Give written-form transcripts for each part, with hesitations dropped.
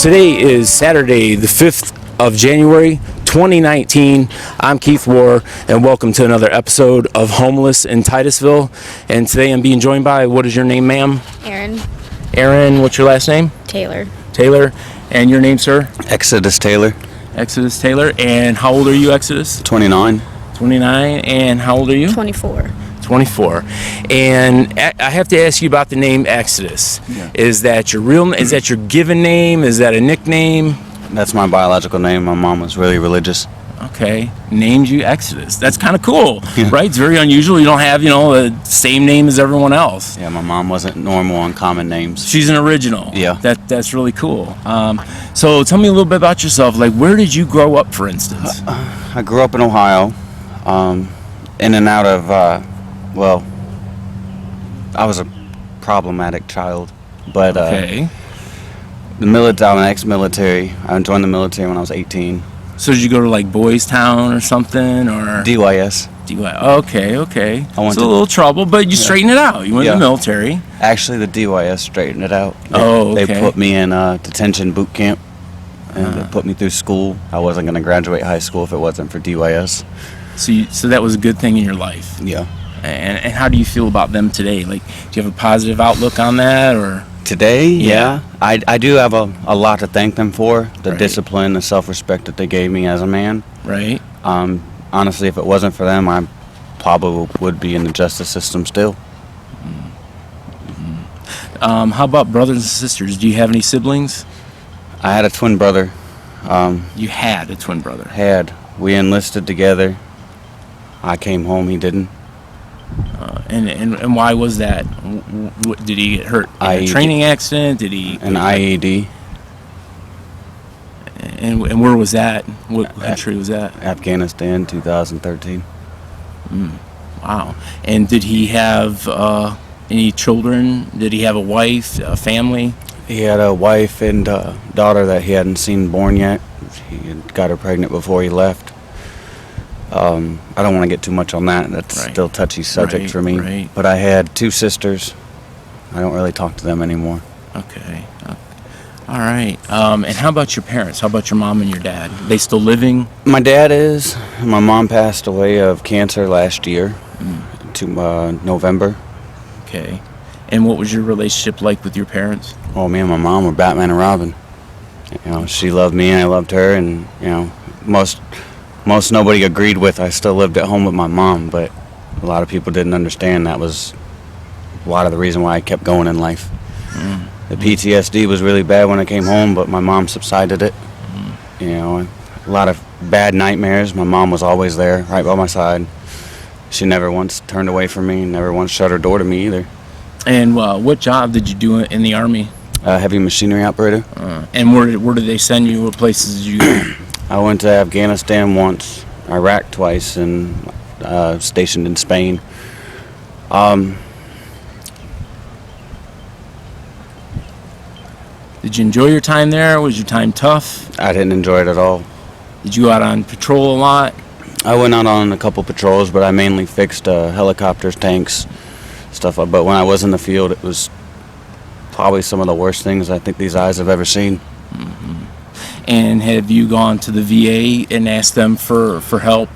Today is Saturday, the 5th of January, 2019. I'm Keith Warr, and welcome to another episode of Homeless in Titusville. And today I'm being joined by, what is your name, ma'am? Erin. Erin, what's your last name? Taylor. Taylor. And your name, sir? Exodus Taylor. Exodus Taylor. And how old are you, Exodus? 29. 29. And how old are you? 24. 24. And I have to ask you about the name Exodus. Yeah. Is that your given name? Is that a nickname? That's my biological name. My mom was really religious. Okay, named you Exodus. That's kind of cool, Yeah. right? It's very unusual. You don't have, the same name as everyone else. Yeah, my mom wasn't normal on common names. She's an original. Yeah. That's really cool. So tell me a little bit about yourself. Like, where did you grow up, for instance? I grew up in Ohio, in and out of, I was a problematic child, but Okay. I'm ex-military. I joined the military when I was 18. So did you go to like Boys Town or something, or DYS. Okay. I went It's a to- little trouble, but you straightened it out. You went to the Yeah. military. Actually, the DYS straightened it out. Oh, They okay. put me in detention boot camp, and they put me through school. I wasn't going to graduate high school if it wasn't for DYS. So that was a good thing in your life. Yeah. And how do you feel about them today? Like, do you have a positive outlook on that, or? Today, Yeah. I do have a lot to thank them for. The Right. discipline, the self-respect that they gave me as a man. Right. Honestly, if it wasn't for them, I probably would be in the justice system still. How about brothers and sisters? Do you have any siblings? I had a twin brother. You had a twin brother. We enlisted together. I came home, he didn't. And why was that? Did he get hurt in a IED. training accident? Did he? An IED, And where was that? What country was that? Afghanistan, 2013. Wow. And did he have any children? Did he have a wife, a family? He had a wife and daughter that he hadn't seen born yet. He had got her pregnant before he left. I don't want to get too much on that. That's Right. still a touchy subject Right, for me. right. But I had two sisters. I don't really talk to them anymore. Okay. All right. And how about your parents? How about your mom and your dad? They still living? My dad is. My mom passed away of cancer last year, to November. Okay. And what was your relationship like with your parents? Oh, me and my mom were Batman and Robin. She loved me and I loved her, and most nobody agreed with. I still lived at home with my mom, but a lot of people didn't understand that was a lot of the reason why I kept going in life. The PTSD was really bad when I came home, but my mom subsided it. A lot of bad nightmares. My mom was always there, right by my side. She never once turned away from me, never once shut her door to me either. And what job did you do in the Army? Heavy machinery operator. And where did they send you? What places did you go? I went to Afghanistan once, Iraq twice, and stationed in Spain. Did you enjoy your time there? Was your time tough? I didn't enjoy it at all. Did you go out on patrol a lot? I went out on a couple patrols, but I mainly fixed helicopters, tanks, stuff. But when I was in the field, it was probably some of the worst things I think these eyes have ever seen. And have you gone to the VA and asked them for help?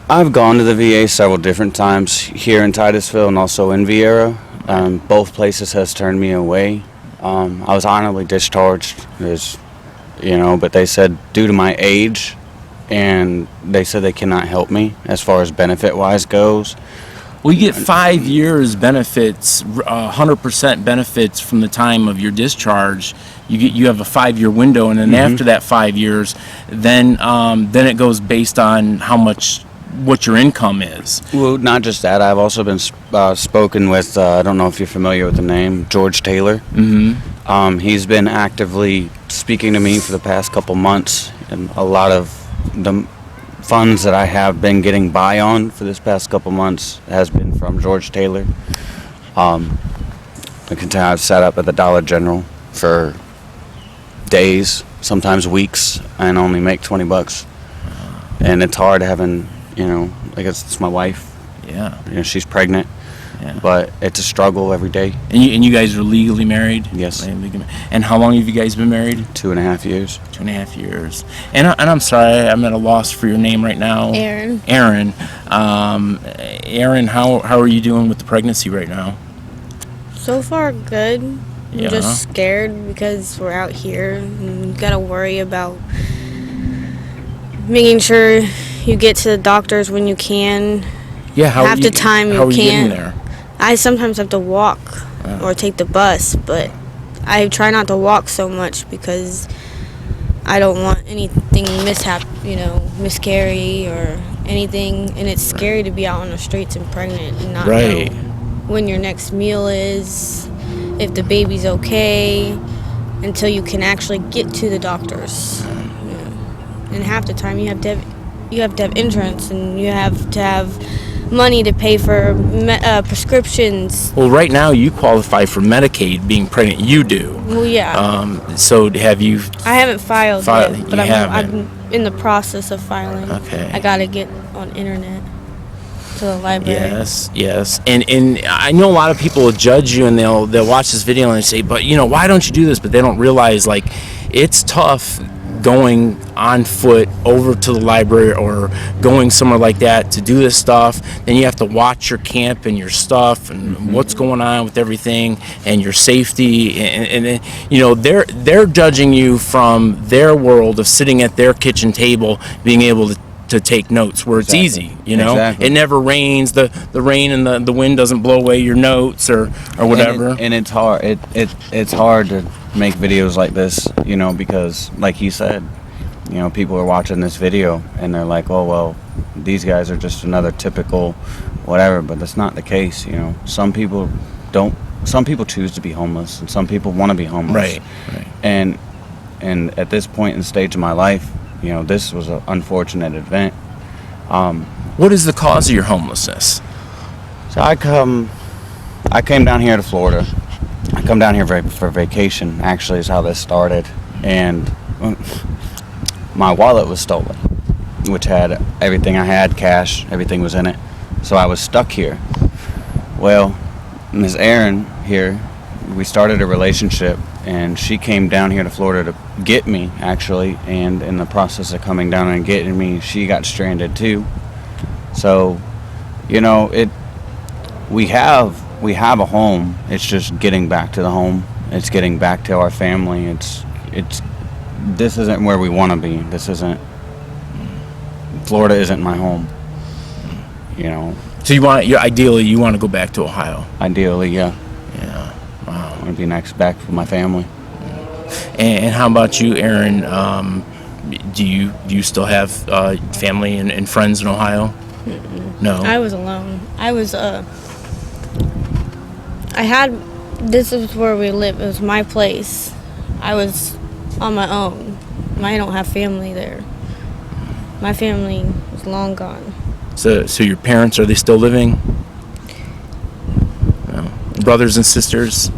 I've gone to the VA several different times here in Titusville and also in Vieira. Both places has turned me away. I was honorably discharged, but they said due to my age, and they said they cannot help me as far as benefit-wise goes. Well, you get 5 years benefits, 100% benefits from the time of your discharge. You have a 5-year window, and then after that 5 years, then it goes based on what your income is. Well, not just that. I've also been spoken with. I don't know if you're familiar with the name George Taylor. He's been actively speaking to me for the past couple months, and a lot of the funds that I have been getting by on for this past couple months has been from George Taylor. I've sat up at the Dollar General for days, sometimes weeks, and only make $20. And it's hard having, it's my wife. Yeah. You know, she's pregnant. Yeah. But it's a struggle every day. And you guys are legally married? Yes. And how long have you guys been married? 2.5 years. 2.5 years. And I'm sorry, I'm at a loss for your name right now. Erin. Erin. Erin, how are you doing with the pregnancy right now? So far, good. Yeah. I'm just scared because we're out here and you gotta worry about making sure you get to the doctors when you can. Yeah, Half the time you how are you getting can't. there? I sometimes have to walk or take the bus, but I try not to walk so much because I don't want anything miscarry or anything. And it's scary to be out on the streets and pregnant and not know when your next meal is, if the baby's okay, until you can actually get to the doctors. And half the time you have to have insurance, and you have to have money to pay for prescriptions. Well, right now you qualify for Medicaid being pregnant. You do. Well, yeah. So have you? I haven't filed yet, but I'm in the process of filing. Okay. I gotta get on internet to the library. Yes. And I know a lot of people will judge you, and they'll watch this video and they say, but why don't you do this? But they don't realize, like, it's tough going on foot over to the library or going somewhere like that to do this stuff. Then you have to watch your camp and your stuff and what's going on with everything and your safety, and they're judging you from their world of sitting at their kitchen table being able to take notes where it's easy. Exactly. It never rains, the rain and the wind doesn't blow away your notes or whatever. And it's hard. It's hard to make videos like this, because like you said, people are watching this video and they're like, oh well, these guys are just another typical whatever, but that's not the case. Some people choose to be homeless, and some people want to be homeless. Right. And at this point in the stage of my life, this was an unfortunate event. What is the cause of your homelessness? So I came down here to Florida. I come down here for vacation, actually, is how this started. And my wallet was stolen, which had everything I had, cash, everything was in it. So I was stuck here. Well, Ms. Erin here, we started a relationship, and she came down here to Florida to get me, actually. And in the process of coming down and getting me, she got stranded too. So, we have a home. It's just getting back to the home. It's getting back to our family. This isn't where we want to be. Florida isn't my home. So ideally you want to go back to Ohio? Ideally, yeah. Yeah. Wow. I want to be back with my family. And how about you, Erin? Do you still have family and friends in Ohio? Mm-mm. No. I was alone. This is where we live. It was my place. I was on my own. I don't have family there. My family is long gone. So your parents, are they still living? No. Brothers and sisters?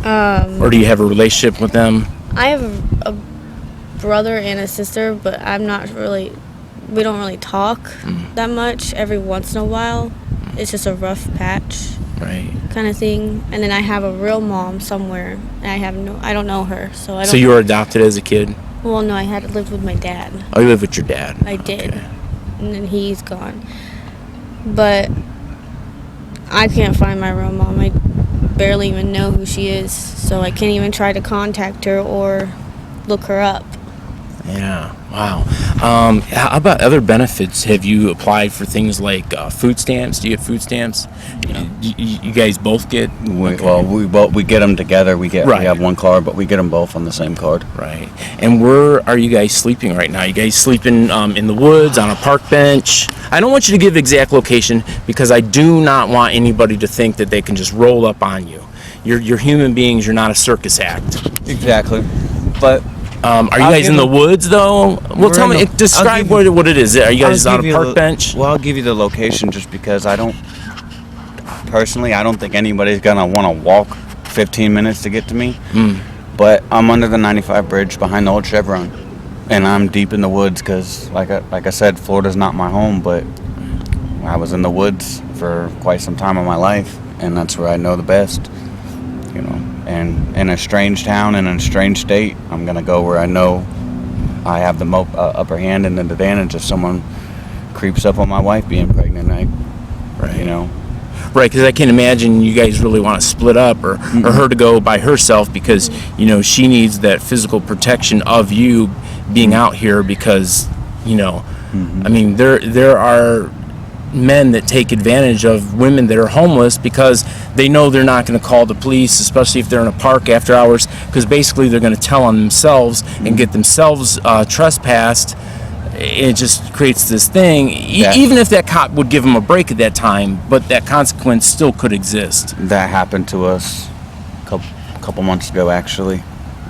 Or do you have a relationship with them? I have a brother and a sister, but we don't really talk that much. Every once in a while. It's just a rough patch. Right. Kind of thing. And then I have a real mom somewhere, and I don't know her, so I don't. So you were adopted as a kid? Well, no, I had lived with my dad. Oh, you lived with your dad? I did. Okay. And then he's gone. But I can't find my real mom. I barely even know who she is, so I can't even try to contact her or look her up. Yeah. Wow. How about other benefits? Have you applied for things like food stamps? Do you get food stamps? Yeah. You guys both get? We get them together. We have one card, but we get them both on the same card. Right. And where are you guys sleeping right now? You guys sleeping in the woods, on a park bench? I don't want you to give exact location because I do not want anybody to think that they can just roll up on you. You're human beings. You're not a circus act. Exactly. But are you guys in the woods though? Well, tell me. Describe what it is. Are you guys on a park bench? Well, I'll give you the location just because I don't think anybody's gonna want to walk 15 minutes to get to me. But I'm under the 95 bridge behind the old Chevron, and I'm deep in the woods because, like I said, Florida's not my home. But I was in the woods for quite some time of my life, and that's where I know the best. And in a strange town, in a strange state, I'm going to go where I know I have the upper hand and the advantage if someone creeps up on my wife being pregnant. Right. Right, because I can imagine you guys really want to split up or her to go by herself because, she needs that physical protection of you being out here because, I mean, there are men that take advantage of women that are homeless because they know they're not going to call the police, especially if they're in a park after hours, because basically they're going to tell on themselves and get themselves trespassed. It just creates this thing, even if that cop would give them a break at that time, but that consequence still could exist. That happened to us a couple months ago, actually.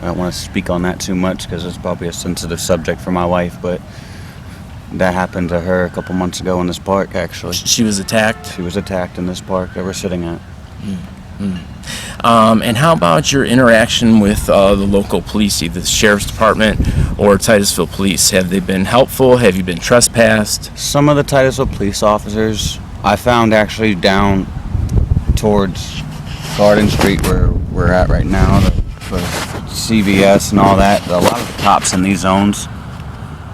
I don't want to speak on that too much because it's probably a sensitive subject for my wife, but that happened to her a couple months ago in this park, actually. She was attacked? She was attacked in this park that we're sitting at. And how about your interaction with the local police, either the Sheriff's Department or Titusville Police? Have they been helpful? Have you been trespassed? Some of the Titusville police officers I found actually down towards Garden Street where we're at right now, for CVS and all that. A lot of the cops in these zones,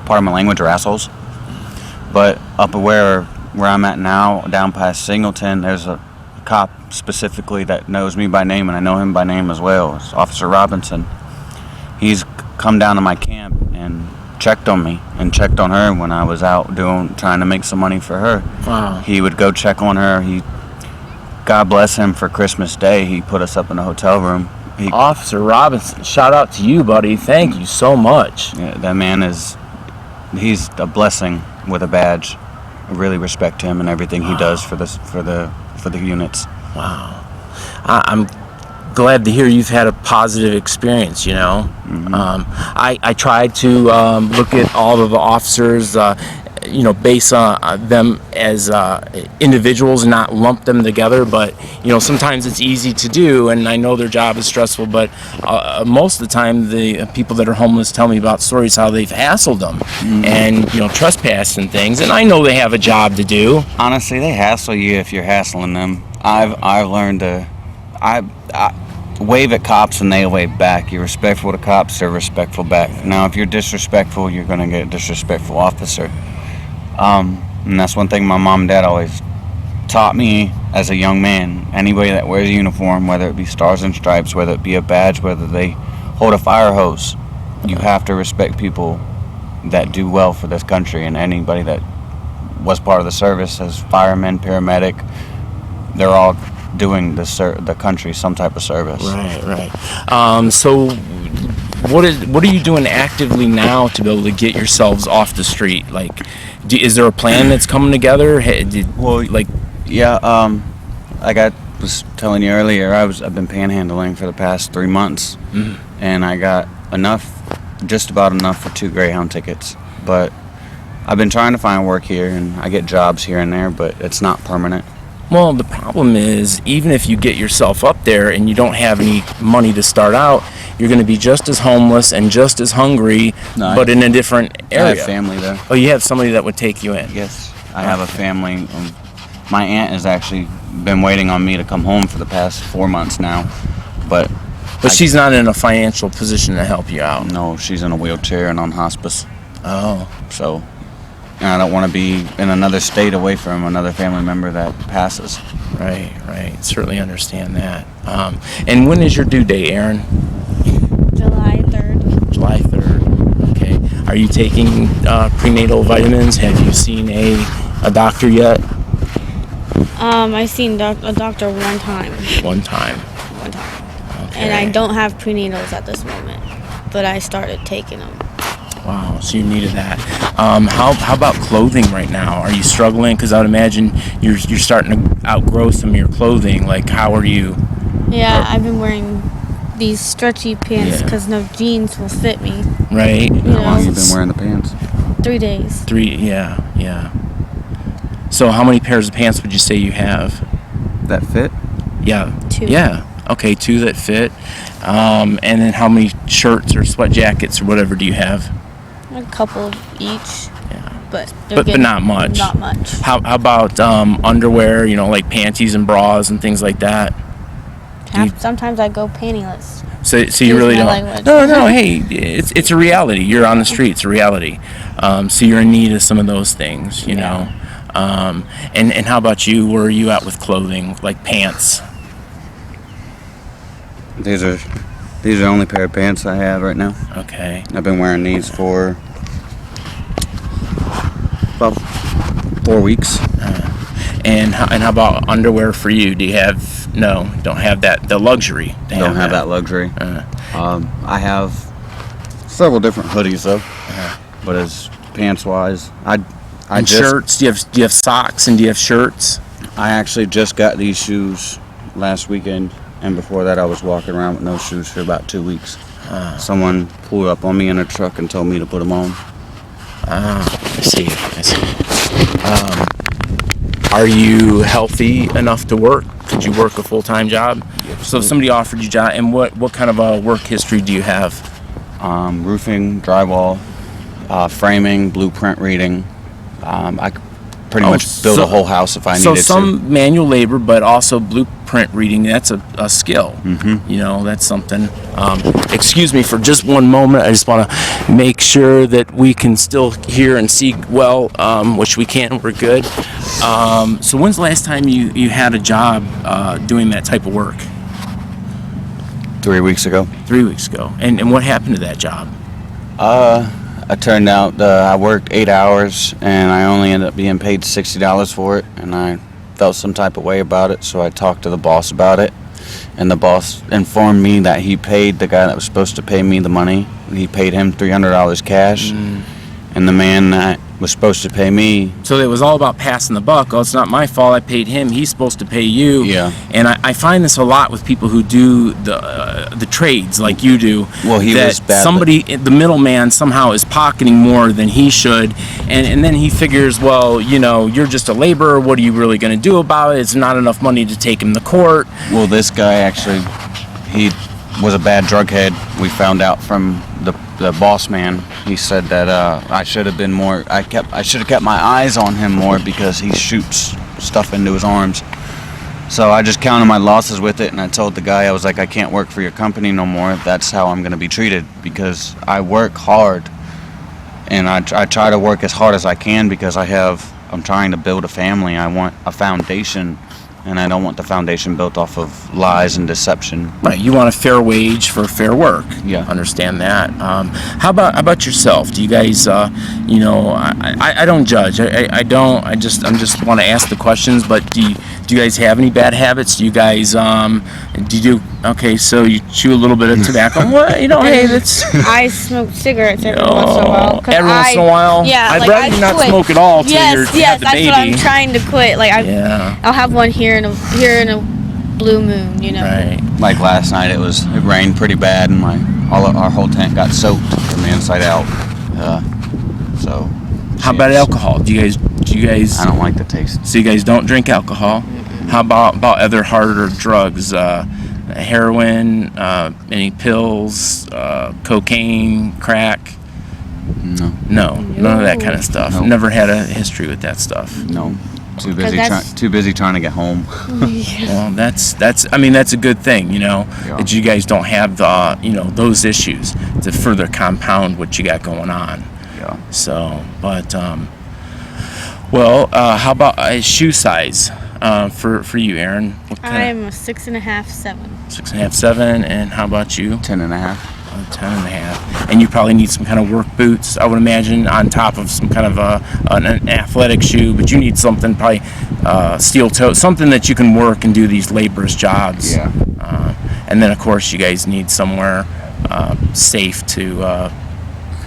pardon my language, are assholes. But up where I'm at now, down past Singleton, there's a cop specifically that knows me by name, and I know him by name as well. It's Officer Robinson. He's come down to my camp and checked on me and checked on her when I was out trying to make some money for her. Wow. He would go check on her. God bless him, for Christmas Day, he put us up in a hotel room. Officer Robinson, shout out to you, buddy. Thank you so much. Yeah, that man he's a blessing with a badge. I really respect him and everything he does for the units. Wow. I'm glad to hear you've had a positive experience, I tried to look at all of the officers, based on them as individuals and not lump them together, but, sometimes it's easy to do, and I know their job is stressful, but most of the time the people that are homeless tell me about stories how they've hassled them and, trespassed and things, and I know they have a job to do. Honestly, they hassle you if you're hassling them. I've learned to wave at cops and they wave back. You're respectful to cops, they're respectful back. Now, if you're disrespectful, you're going to get a disrespectful officer. And that's one thing my mom and dad always taught me as a young man. Anybody that wears a uniform, whether it be Stars and Stripes, whether it be a badge, whether they hold a fire hose, you have to respect people that do well for this country. And anybody that was part of the service as firemen, paramedic, they're all doing the country some type of service. Right. So what are you doing actively now to be able to get yourselves off the street? Like, is there a plan that's coming together? Like I was telling you earlier, I've been panhandling for the past 3 months, and I got just about enough for 2 Greyhound tickets. But I've been trying to find work here, and I get jobs here and there, but it's not permanent. Well, the problem is, even if you get yourself up there and you don't have any money to start out, you're going to be just as homeless and just as hungry, but in a different area. I have family there. Oh, you have somebody that would take you in? Yes, I have a family. My aunt has actually been waiting on me to come home for the past 4 months now, but she's not in a financial position to help you out. No, she's in a wheelchair and on hospice. Oh. So I don't want to be in another state away from another family member that passes. Right. Certainly understand that. And when is your due date, Erin? July 3rd. July 3rd. Okay. Are you taking prenatal vitamins? Have you seen a doctor yet? I've seen a doctor one time. One time. Okay. And I don't have prenatals at this moment, but I started taking them. Wow, so you needed that. How about clothing right now? Are you struggling? Because I would imagine you're starting to outgrow some of your clothing. Like, how are you? Yeah, I've been wearing these stretchy pants because no jeans will fit me. Right. How long have you been wearing the pants? 3 days. Yeah. So how many pairs of pants would you say you have? That fit? Yeah. 2. Yeah. Okay, 2 that fit. And then how many shirts or sweat jackets or whatever do you have? A couple of each. Yeah. but but not much. Not much. How about underwear? You know, like panties and bras and things like that. Sometimes I go pantyless. So you really don't. Language. No. Hey, it's a reality. You're on the street. It's a reality. So you're in need of some of those things, you know. And how about you? Where are you at with clothing, like pants? These are the only pair of pants I have right now. Okay. I've been wearing these for about 4 weeks. And how about underwear for you? Do you have don't have the luxury. Don't have that luxury. I have several different hoodies though. But as pants wise, shirts. Do you have socks and do you have shirts? I actually just got these shoes last weekend, and before that I was walking around with no shoes for about 2 weeks. Someone pulled up on me in a truck and told me to put them on. I see. Are you healthy enough to work? Could you work a full-time job? So if somebody offered you a job, and what kind of a work history do you have? Roofing, drywall, framing, blueprint reading. I could pretty much build a whole house if I needed to. So some manual labor, but also blueprint reading, that's a skill. Mm-hmm. You know, that's something. Excuse me for just one moment. I just want to make sure that we can still hear and see well, which we can. We're good. So when's the last time you had a job doing that type of work? 3 weeks ago. 3 weeks ago. And what happened to that job? It turned out I worked 8 hours and I only ended up being paid $60 for it, and I felt some type of way about it, so I talked to the boss about it, and the boss informed me that he paid the guy that was supposed to pay me the money. He paid him $300 cash, and the man that was supposed to pay me. So it was all about passing the buck. Oh, it's not my fault. I paid him. He's supposed to pay you. Yeah. And I find this a lot with people who do the trades like you do. Well, he was bad. Somebody, the middleman, somehow is pocketing more than he should, and then he figures, well, you know, you're just a laborer. What are you really going to do about it? It's not enough money to take him to court. Well, this guy actually, he was a bad drug head. We found out from the boss man. He said that I should have been more. I should have kept my eyes on him more because he shoots stuff into his arms. So I just counted my losses with it, and I told the guy, I was like, I can't work for your company no more if that's how I'm going to be treated, because I work hard, and I try to work as hard as I can because I'm trying to build a family. I want a foundation, and I don't want the foundation built off of lies and deception. Right, you want a fair wage for fair work. Yeah. Understand that. How about yourself? Do you guys, you know, I don't judge. I don't. I'm just want to ask the questions. But do you guys have any bad habits? Do you guys, okay, so you chew a little bit of tobacco. Well, you know, hey, that's. I smoke cigarettes every once in a while. Every once in a while? Yeah, I'd like rather you not smoke at all till yes, you yes, have the that's baby. what I'm trying to quit. Like I'll have one here in a blue moon, you know. Right. Like last night, it rained pretty bad, and our whole tent got soaked from the inside out. So. How about alcohol? Do you guys? I don't like the taste. So you guys don't drink alcohol? How about other harder drugs? Heroin, any pills, cocaine, crack? No. No, none of that kind of stuff. Nope. Never had a history with that stuff. No. Too busy trying to get home. Well, that's a good thing, you know, that you guys don't have those issues to further compound what you got going on. Yeah. So, but how about shoe size for you, Erin? I'm a 6.5, 7. 6.5, 7, and how about you? 10.5. 10.5. And you probably need some kind of work boots, I would imagine, on top of some kind of an athletic shoe. But you need something probably steel toe, something that you can work and do these laborious jobs. Yeah. And then of course you guys need somewhere safe to,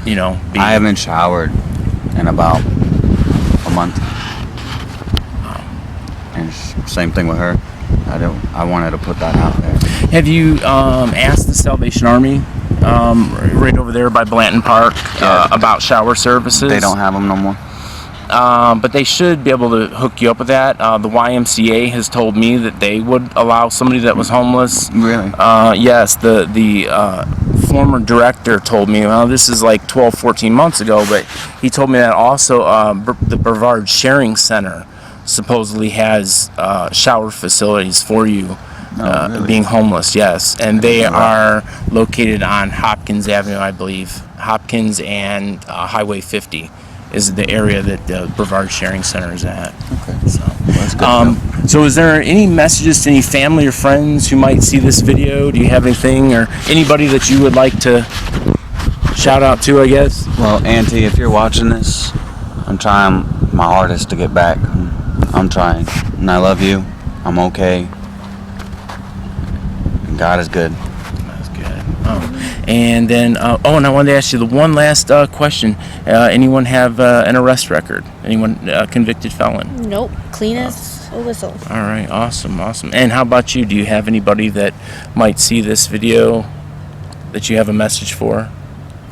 be. I haven't showered in about a month. And same thing with her. I wanted to put that out there. Have you asked the Salvation Army right over there by Blanton Park about shower services? They don't have them no more. but they should be able to hook you up with that. The YMCA has told me that they would allow somebody that was homeless. Really? Yes, the former director told me, well, this is like 12, 14 months ago, but he told me that also the Brevard Sharing Center supposedly has shower facilities for you. Really? Being homeless, yes, and they are located on Hopkins Avenue, I believe. Hopkins and Highway 50 is the area that the Brevard Sharing Center is at. Okay. So, That's good. so is there any messages to any family or friends who might see this video? Do you have anything or anybody that you would like to shout out to, I guess? Well, Auntie, if you're watching this, I'm trying my hardest to get back. I'm trying. And I love you. I'm okay. And God is good. That's good. Oh, and then, and I wanted to ask you the one last question. Anyone have an arrest record? Anyone convicted felon? Nope, clean as a whistle. All right, awesome. And how about you? Do you have anybody that might see this video that you have a message for?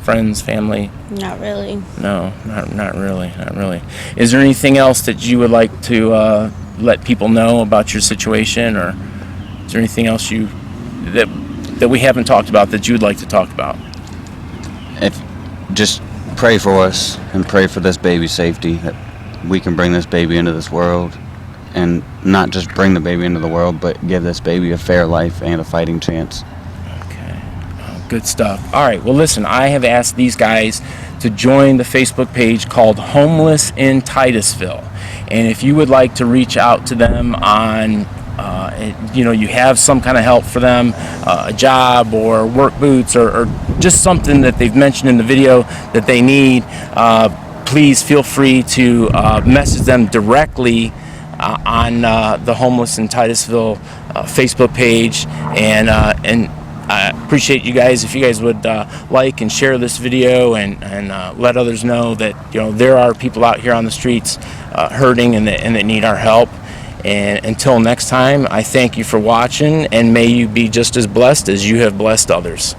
Friends, family? Not really. No, not really. Is there anything else that you would like to let people know about your situation, or is there anything else that we haven't talked about that you would like to talk about? If just pray for us and pray for this baby's safety, that we can bring this baby into this world, and not just bring the baby into the world, but give this baby a fair life and a fighting chance. Okay, good stuff. All right, well listen, I have asked these guys to join the Facebook page called Homeless in Titusville, and if you would like to reach out to them on you have some kind of help for them, a job or work boots or just something that they've mentioned in the video that they need, please feel free to message them directly on the Homeless in Titusville Facebook page, and I appreciate you guys if you guys would like and share this video and let others know that there are people out here on the streets hurting and that need our help. And until next time, I thank you for watching, and may you be just as blessed as you have blessed others.